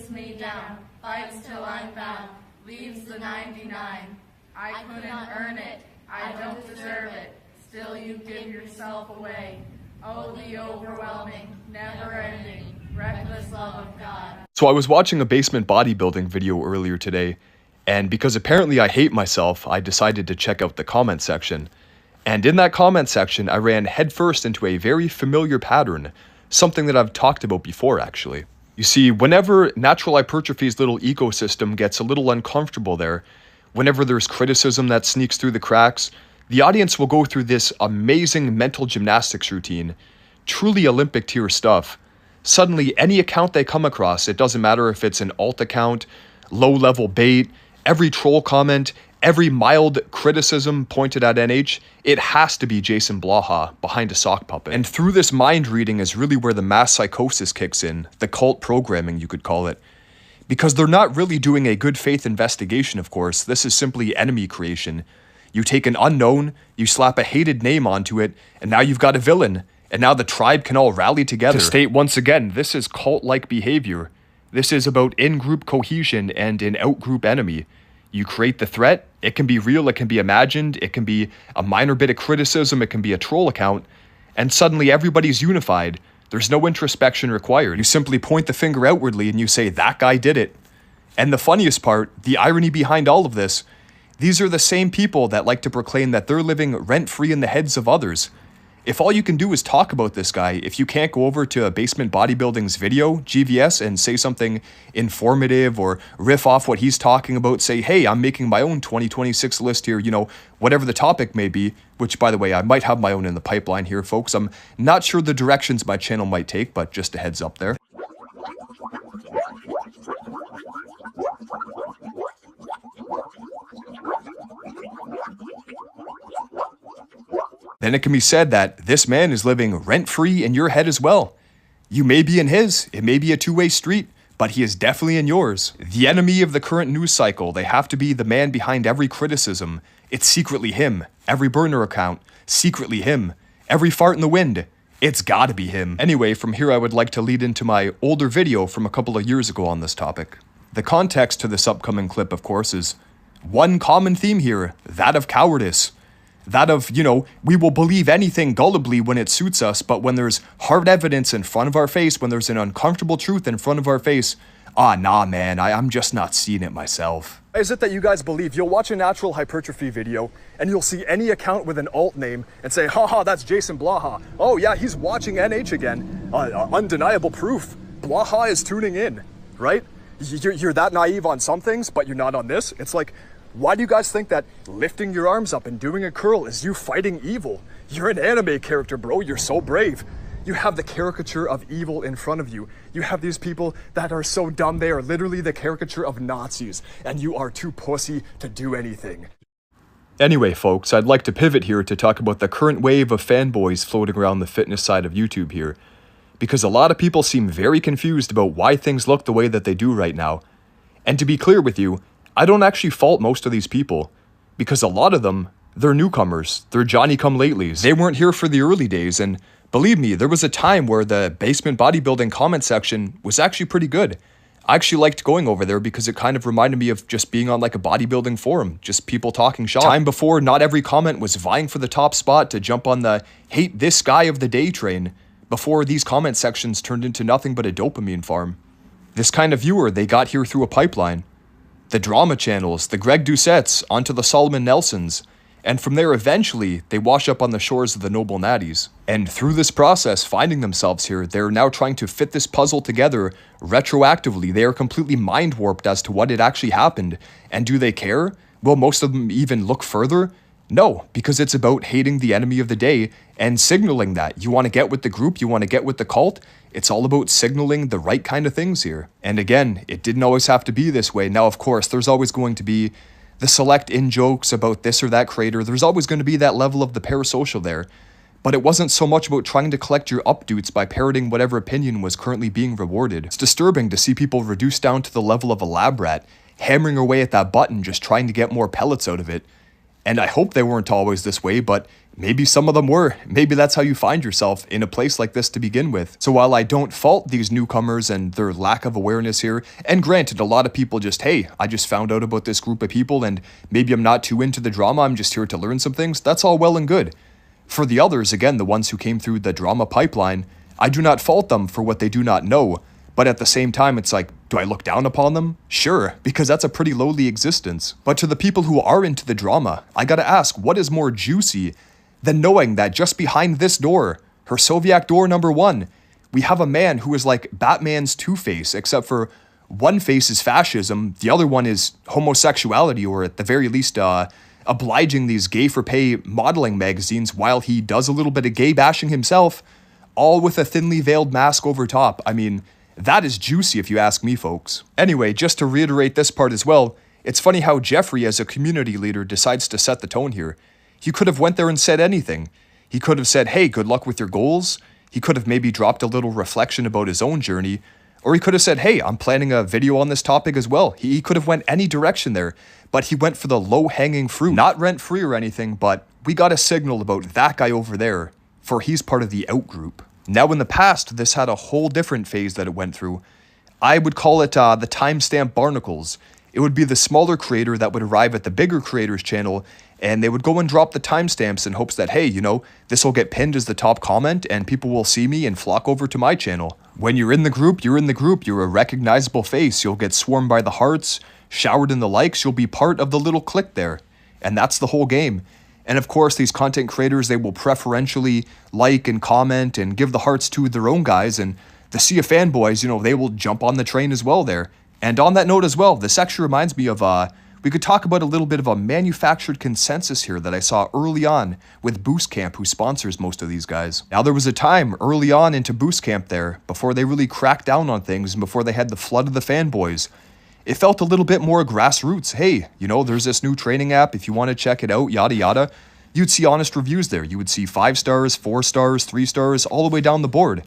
chases me down, fights till I'm found, leaves the 99. I couldn't earn it, I don't deserve it, still you give yourself away. Oh, the overwhelming, never-ending, reckless love of God. So I was watching a Basement Bodybuilding video earlier today, and because apparently I hate myself, I decided to check out the comment section. And in that comment section, I ran headfirst into a very familiar pattern, something that I've talked about before actually. You see, whenever natural hypertrophy's little ecosystem gets a little uncomfortable there, whenever there's criticism that sneaks through the cracks, the audience will go through this amazing mental gymnastics routine, truly Olympic tier stuff. Suddenly, any account they come across, it doesn't matter if it's an alt account, low-level bait, every troll comment, every mild criticism pointed at NH, it has to be Jason Blaha behind a sock puppet. And through this mind reading is really where the mass psychosis kicks in, the cult programming you could call it. Because they're not really doing a good faith investigation, of course, this is simply enemy creation. You take an unknown, you slap a hated name onto it, and now you've got a villain. And now the tribe can all rally together. To state once again, this is cult-like behavior. This is about in-group cohesion and an out-group enemy. You create the threat, it can be real, it can be imagined, it can be a minor bit of criticism, it can be a troll account, and suddenly everybody's unified. There's no introspection required. You simply point the finger outwardly and you say, that guy did it. And the funniest part, the irony behind all of this, these are the same people that like to proclaim that they're living rent-free in the heads of others. If all you can do is talk about this guy, if you can't go over to a Basement Bodybuilding's video, GVS, and say something informative or riff off what he's talking about, say, hey, I'm making my own 2026 list here, you know, whatever the topic may be, which, by the way, I might have my own in the pipeline here, folks. I'm not sure the directions my channel might take, but just a heads up there. Then it can be said that this man is living rent-free in your head as well. You may be in his, it may be a two-way street, but he is definitely in yours. The enemy of the current news cycle, they have to be the man behind every criticism. It's secretly him. Every burner account, secretly him. Every fart in the wind, it's gotta be him. Anyway, from here I would like to lead into my older video from a couple of years ago on this topic. The context to this upcoming clip, of course, is one common theme here, that of cowardice. That of, you know, we will believe anything gullibly when it suits us, but when there's hard evidence in front of our face, when there's an uncomfortable truth in front of our face, nah man, I'm just not seeing it myself. Why is it that you guys believe you'll watch a natural hypertrophy video and you'll see any account with an alt name and say, haha, that's Jason Blaha. Oh yeah, he's watching NH again. Undeniable proof. Blaha is tuning in, right? You're that naive on some things, but you're not on this. It's like, why do you guys think that lifting your arms up and doing a curl is you fighting evil? You're an anime character, bro. You're so brave. You have the caricature of evil in front of you. You have these people that are so dumb they are literally the caricature of Nazis, and you are too pussy to do anything. Anyway, folks, I'd like to pivot here to talk about the current wave of fanboys floating around the fitness side of YouTube here, because a lot of people seem very confused about why things look the way that they do right now. And to be clear with you, I don't actually fault most of these people, because a lot of them, they're newcomers, they're Johnny-come-latelys. They weren't here for the early days, and believe me, there was a time where the Basement Bodybuilding comment section was actually pretty good. I actually liked going over there because it kind of reminded me of just being on like a bodybuilding forum, just people talking shop. Time before, not every comment was vying for the top spot to jump on the hate this guy of the day train, before these comment sections turned into nothing but a dopamine farm. This kind of viewer, they got here through a pipeline. The drama channels, the Greg Doucettes, onto the Solomon Nelsons, and from there eventually they wash up on the shores of the noble Natties. And through this process, finding themselves here, they're now trying to fit this puzzle together retroactively. They are completely mind-warped as to what had actually happened. And do they care? Will most of them even look further? No, because it's about hating the enemy of the day and signaling that. You want to get with the group, you want to get with the cult. It's all about signaling the right kind of things here. And again, it didn't always have to be this way. Now, of course, there's always going to be the select in-jokes about this or that creator. There's always going to be that level of the parasocial there. But it wasn't so much about trying to collect your updoots by parroting whatever opinion was currently being rewarded. It's disturbing to see people reduced down to the level of a lab rat, hammering away at that button just trying to get more pellets out of it. And I hope they weren't always this way, but maybe some of them were. Maybe that's how you find yourself in a place like this to begin with. So while I don't fault these newcomers and their lack of awareness here, and granted, a lot of people just, hey, I just found out about this group of people and maybe I'm not too into the drama, I'm just here to learn some things, that's all well and good. For the others, again, the ones who came through the drama pipeline, I do not fault them for what they do not know. But at the same time, it's like, do I look down upon them? Sure, because that's a pretty lowly existence. But to the people who are into the drama, I gotta ask, what is more juicy than knowing that just behind this door, her Soviet door number 1, we have a man who is like Batman's Two-Face, except for one face is fascism, the other one is homosexuality, or at the very least, obliging these gay-for-pay modeling magazines while he does a little bit of gay bashing himself, all with a thinly veiled mask over top. I mean, that is juicy if you ask me, folks. Anyway, just to reiterate this part as well, it's funny how Jeffrey, as a community leader, decides to set the tone here. He could have went there and said anything. He could have said, hey, good luck with your goals. He could have maybe dropped a little reflection about his own journey. Or he could have said, hey, I'm planning a video on this topic as well. He could have went any direction there, but he went for the low-hanging fruit. Not rent-free or anything, but we got a signal about that guy over there, for he's part of the out-group. Now, in the past, this had a whole different phase that it went through. I would call it the timestamp barnacles. It would be the smaller creator that would arrive at the bigger creator's channel, and they would go and drop the timestamps in hopes that, hey, you know, this will get pinned as the top comment, and people will see me and flock over to my channel. When you're in the group, you're in the group. You're a recognizable face. You'll get swarmed by the hearts, showered in the likes. You'll be part of the little clique there, and that's the whole game. And of course, these content creators, they will preferentially like and comment and give the hearts to their own guys. And the sea of fanboys, you know, they will jump on the train as well there. And on that note as well, this actually reminds me of, we could talk about a little bit of a manufactured consensus here that I saw early on with Boost Camp, who sponsors most of these guys. Now, there was a time early on into Boost Camp there, before they really cracked down on things and before they had the flood of the fanboys. It felt a little bit more grassroots. Hey, you know, there's this new training app. If you want to check it out, yada, yada. You'd see honest reviews there. You would see 5 stars, 4 stars, 3 stars, all the way down the board.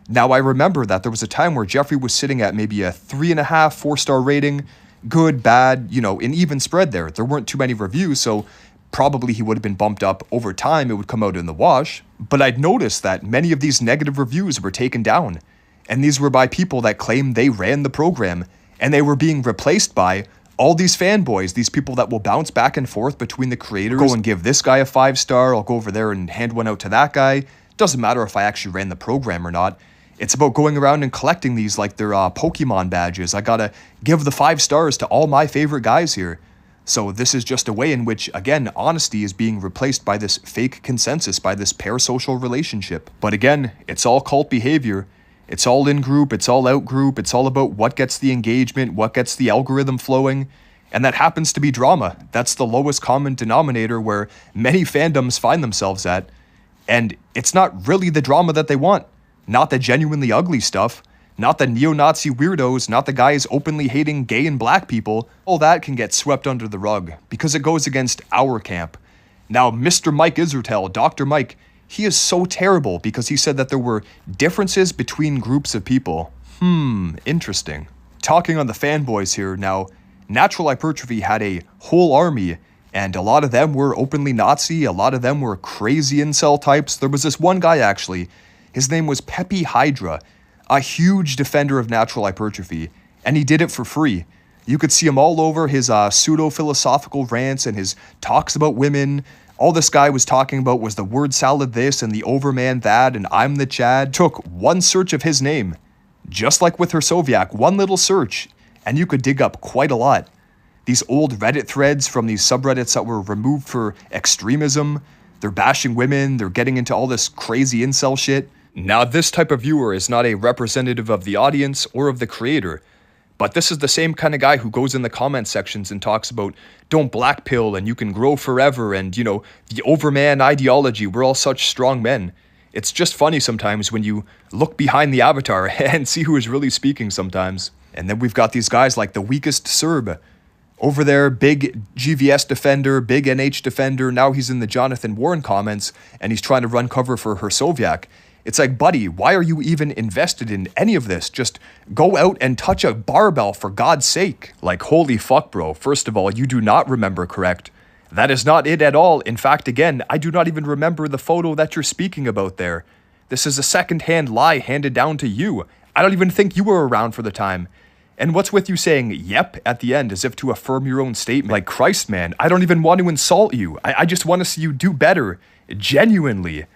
Now, I remember that there was a time where Jeffrey was sitting at maybe a 3.5, 4-star rating, good, bad, you know, an even spread there. There weren't too many reviews, so probably he would have been bumped up over time. It would come out in the wash. But I'd noticed that many of these negative reviews were taken down. And these were by people that claimed they ran the program. And they were being replaced by all these fanboys, these people that will bounce back and forth between the creators. Go and give this guy a 5-star. I'll go over there and hand one out to that guy. Doesn't matter if I actually ran the program or not. It's about going around and collecting these like they're Pokemon badges. I gotta give the 5 stars to all my favorite guys here. So this is just a way in which, again, honesty is being replaced by this fake consensus, by this parasocial relationship. But again, it's all cult behavior. It's all in-group, it's all out-group, it's all about what gets the engagement, what gets the algorithm flowing, and that happens to be drama. That's the lowest common denominator where many fandoms find themselves at, and it's not really the drama that they want. Not the genuinely ugly stuff, not the neo-Nazi weirdos, not the guys openly hating gay and black people. All that can get swept under the rug, because it goes against our camp. Now, Mr. Mike Israel, Dr. Mike, he is so terrible because he said that there were differences between groups of people. Interesting. Talking on the fanboys here, now, Natural Hypertrophy had a whole army, and a lot of them were openly Nazi, a lot of them were crazy incel types. There was this one guy, actually, his name was Pepe Hydra, a huge defender of natural hypertrophy, and he did it for free. You could see him all over his pseudo-philosophical rants and his talks about women. All this guy was talking about was the word salad this and the overman that and I'm the Chad. Took one search of his name, just like with her Soviak, one little search, and you could dig up quite a lot. These old Reddit threads from these subreddits that were removed for extremism, they're bashing women, they're getting into all this crazy incel shit. Now, this type of viewer is not a representative of the audience or of the creator, but this is the same kind of guy who goes in the comment sections and talks about don't black pill and you can grow forever and, you know, the overman ideology, we're all such strong men. It's just funny sometimes when you look behind the avatar and see who is really speaking sometimes. And then we've got these guys like the weakest Serb. Over there, big GVS defender, big NH defender. Now he's in the Jonathan Warren comments and he's trying to run cover for her Soviak. It's like, buddy, why are you even invested in any of this? Just go out and touch a barbell for God's sake. Like, holy fuck, bro. First of all, you do not remember correct. That is not it at all. In fact, again, I do not even remember the photo that you're speaking about there. This is a second-hand lie handed down to you. I don't even think you were around for the time. And what's with you saying, yep, at the end, as if to affirm your own statement? Like, Christ, man, I don't even want to insult you. I just want to see you do better. Genuinely.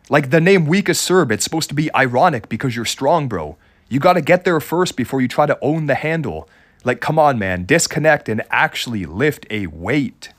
Like, the name Weak as Serb, it's supposed to be ironic because you're strong, bro. You gotta get there first before you try to own the handle. Like, come on, man, disconnect and actually lift a weight.